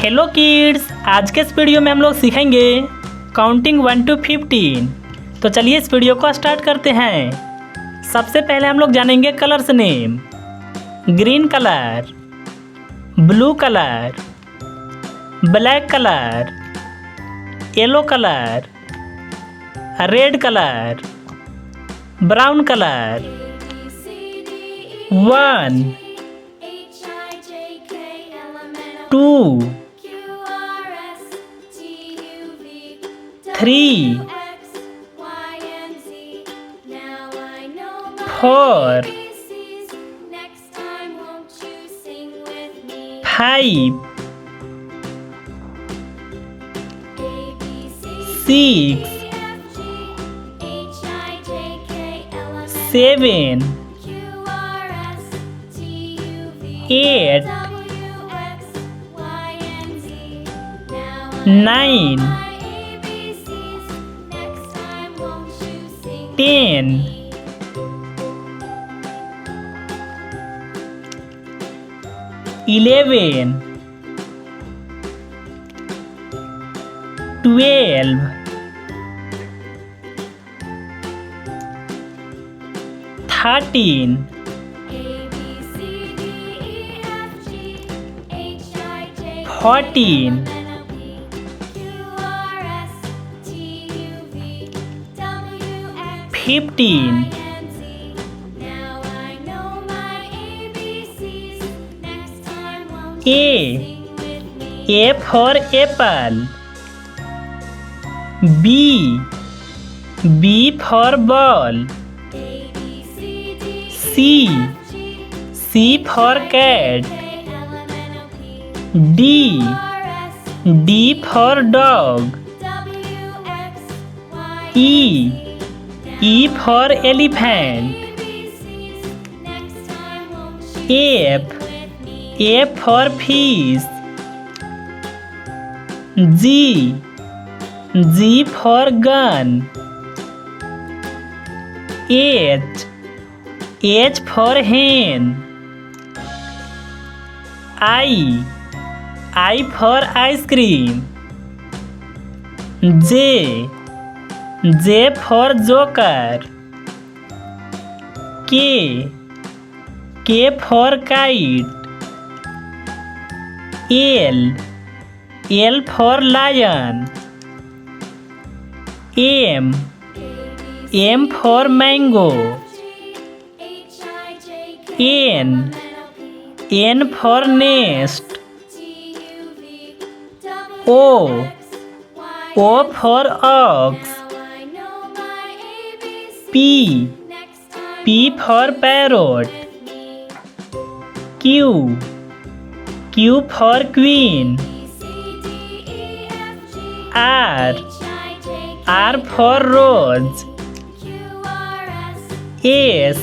Hello kids, आज के इस वीडियो में हम लोग सीखेंगे काउंटिंग 1 to 15। तो चलिए इस वीडियो को स्टार्ट करते हैं। सबसे पहले हम लोग जानेंगे colours name. Green colour, blue colour, black colour, yellow colour, red colour, brown colour. 1 2 3 4 5 6 7 8 9 10 11 12 13 14 15 A for apple. B for ball. C for cat. D for dog. E for elephant. F for fish. G for gun. H for hen. I for ice cream. J for joker. K for kite. L for lion. M for mango. N for nest. O for ox. P for parrot. Q for queen. R for rose. S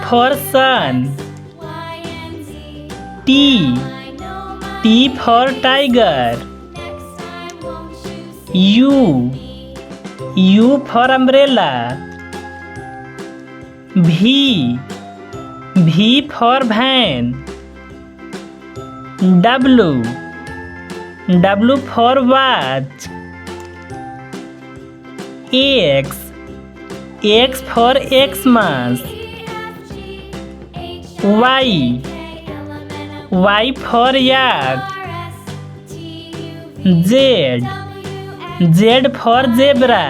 for sun. T for tiger. U for umbrella. V for van. W for watch. X for Xmas. Y for yak. Z for zebra.